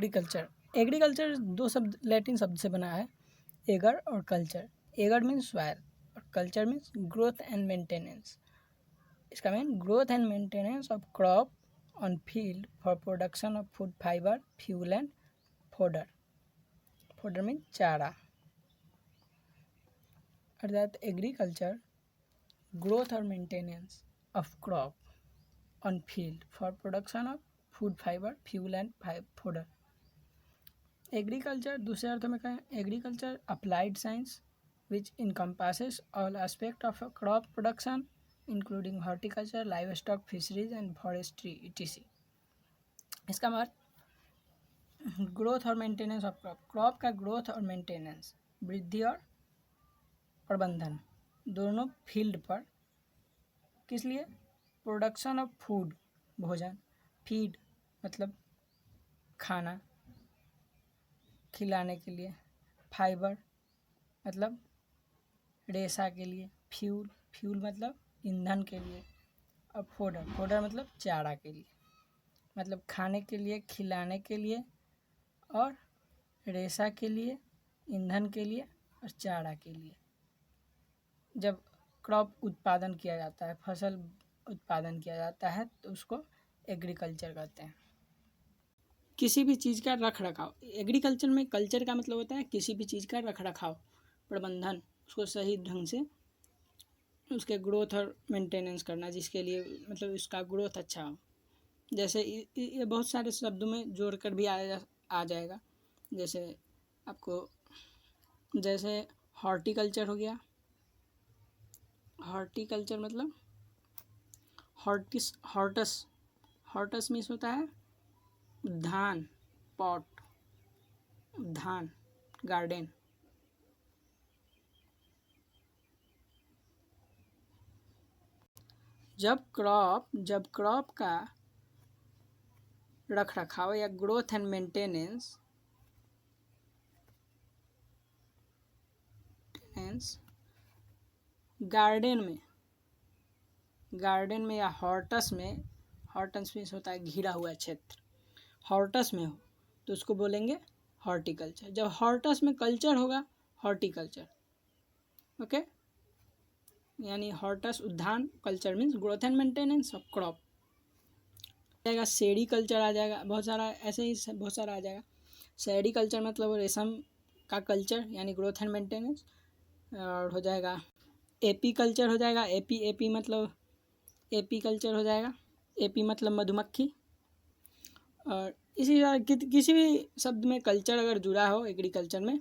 Agriculture. Agriculture दो शब्द Latin शब्द से बना है, एगर और कल्चर। एगर मीन्स सॉइल और culture means growth and maintenance. इसका mean growth and maintenance of crop on field for production of food fibre fuel and fodder. Fodder mean चारा। अर्थात एग्रीकल्चर ग्रोथ और maintenance of crop on field for production of food fibre fuel and fodder. Agriculture दूसरे अर्थों में कहें, agriculture applied science which encompasses all aspect of crop production including horticulture, live stock, fisheries and forestry etc. इसका मतलब growth और maintenance of crop, crop का growth और maintenance, वृद्धि और प्रबंधन दोनों फील्ड पर, किस लिए? प्रोडक्शन ऑफ फूड भोजन, फीड मतलब खाना खिलाने के लिए, फाइबर मतलब रेशा के लिए, फ्यूल फ्यूल मतलब ईंधन के लिए, और फोडर फोडर मतलब चारा के लिए, मतलब खाने के लिए, खिलाने के लिए और रेशा के लिए, ईंधन के लिए और चारा के लिए। जब क्रॉप उत्पादन किया जाता है, फसल उत्पादन किया जाता है तो उसको एग्रीकल्चर कहते हैं। किसी भी चीज़ का रख रखाव, एग्रीकल्चर में कल्चर का मतलब होता है किसी भी चीज़ का रख रखाव, प्रबंधन, उसको सही ढंग से उसके ग्रोथ और मेंटेनेंस करना, जिसके लिए मतलब उसका ग्रोथ अच्छा हो। जैसे ये बहुत सारे शब्दों में जोड़ कर भी आ जाएगा। जैसे आपको जैसे हॉर्टिकल्चर हो गया, हॉर्टिकल्चर मतलब हॉर्टस मीन्स होता है उद्यान, पॉट, उद्यान, गार्डन। जब क्रॉप का रख रखाव या ग्रोथ एंड मेंटेनेंस गार्डन में या हॉर्टस मीन्स होता है घिरा हुआ क्षेत्र, हॉर्टस में हो तो उसको बोलेंगे हॉर्टिकल्चर। जब हॉर्टस में कल्चर होगा हॉर्टिकल्चर, ओके। यानी हॉर्टस उद्यान, culture means growth and maintenance of crop. जाएगा सेरीकल्चर आ जाएगा, बहुत सारा ऐसे ही बहुत सारा आ जाएगा। सेरीकल्चर मतलब रेशम का कल्चर यानी ग्रोथ एंड मेंटेनेंस। और हो जाएगा एपी कल्चर हो जाएगा, एपी मतलब एपी कल्चर हो जाएगा, एपी मतलब मधुमक्खी। और इसी तरह किसी भी शब्द में कल्चर अगर जुड़ा हो एग्रीकल्चर में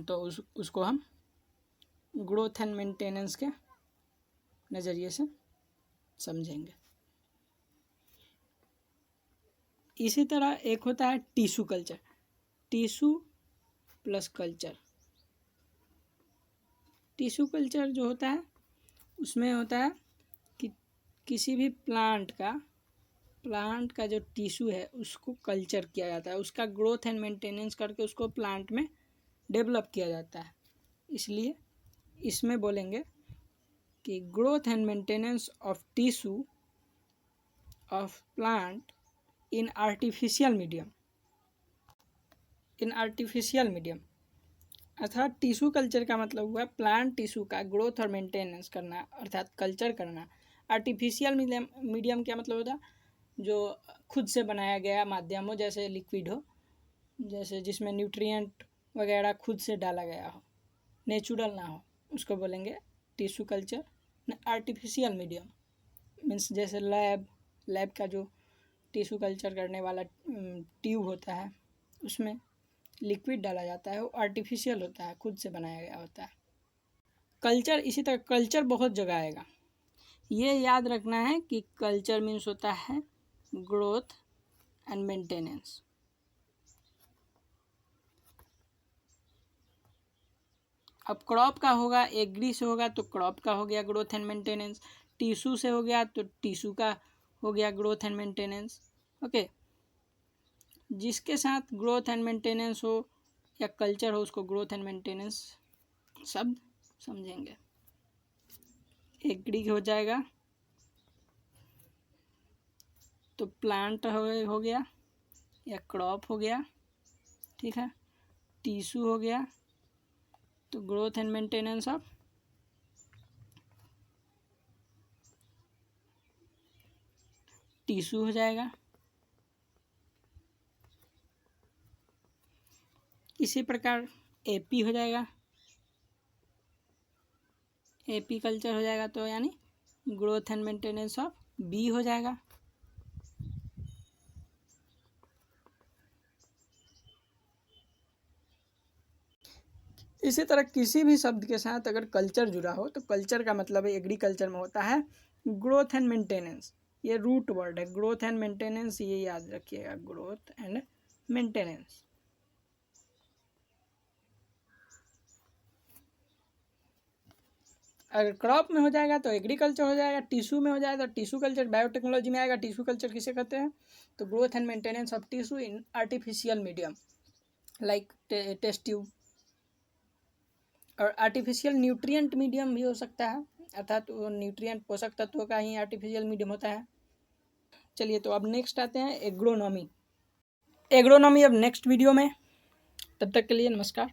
तो उसको हम ग्रोथ एंड मेंटेनेंस के नज़रिए से समझेंगे। इसी तरह एक होता है tissue culture, tissue plus culture. Tissue culture जो होता है उसमें होता है कि किसी भी प्लांट का जो टिश्यू है उसको कल्चर किया जाता है, उसका ग्रोथ एंड मेंटेनेंस करके उसको प्लांट में डेवलप किया जाता है। इसलिए इसमें बोलेंगे कि growth and maintenance of tissue of plant in artificial medium. अर्थात टिश्यू कल्चर का मतलब हुआ प्लांट टिश्यू का ग्रोथ और मेंटेनेंस करना, अर्थात कल्चर करना। आर्टिफिशियल मीडियम क्या मतलब होता है? जो खुद से बनाया गया माध्यम हो, जैसे लिक्विड हो, जैसे जिसमें न्यूट्रिएंट वगैरह खुद से डाला गया हो, नेचुरल ना हो, उसको बोलेंगे tissue culture. Artificial medium means जैसे लैब का जो टिश्यू कल्चर करने वाला ट्यूब होता है उसमें लिक्विड डाला जाता है, वो आर्टिफिशियल होता है, खुद से बनाया गया होता है। कल्चर इसी तरह कल्चर बहुत जगह आएगा, ये याद रखना है कि कल्चर मीन्स होता है ग्रोथ एंड मेंटेनेंस। अब क्रॉप का होगा, एग्री से होगा तो क्रॉप का हो गया ग्रोथ एंड मेंटेनेंस, टिश्यू से हो गया तो टिश्यू का हो गया ग्रोथ एंड मेंटेनेंस, ओके। जिसके साथ ग्रोथ एंड मेंटेनेंस हो या कल्चर हो उसको ग्रोथ एंड मेंटेनेंस शब्द समझेंगे। एग्री हो जाएगा तो प्लांट हो गया या क्रॉप हो गया, ठीक है, टिश्यू हो गया, तो growth and maintenance of tissue हो जाएगा। इसी प्रकार एपी हो जाएगा, एपी कल्चर हो जाएगा, तो यानी growth and maintenance of B हो जाएगा। इसी तरह किसी भी शब्द के साथ अगर कल्चर जुड़ा हो तो कल्चर का मतलब एग्रीकल्चर में होता है ग्रोथ एंड मेंटेनेंस। ये रूट वर्ड है, ग्रोथ एंड मेंटेनेंस, ये याद रखिएगा, ग्रोथ एंड मेंटेनेंस। अगर क्रॉप में हो जाएगा तो एग्रीकल्चर हो जाएगा, टिश्यू में हो जाएगा तो टिश्यू कल्चर, बायोटेक्नोलॉजी में आएगा टिश्यू कल्चर किसे कहते हैं, तो growth and maintenance of tissue in artificial medium like test tube. और आर्टिफिशियल न्यूट्रिएंट मीडियम भी हो सकता है, अर्थात वो न्यूट्रिएंट पोषक तत्वों का ही आर्टिफिशियल मीडियम होता है। चलिए, तो अब नेक्स्ट आते हैं एग्रोनॉमी। एग्रोनॉमी अब नेक्स्ट वीडियो में, तब तक के लिए नमस्कार।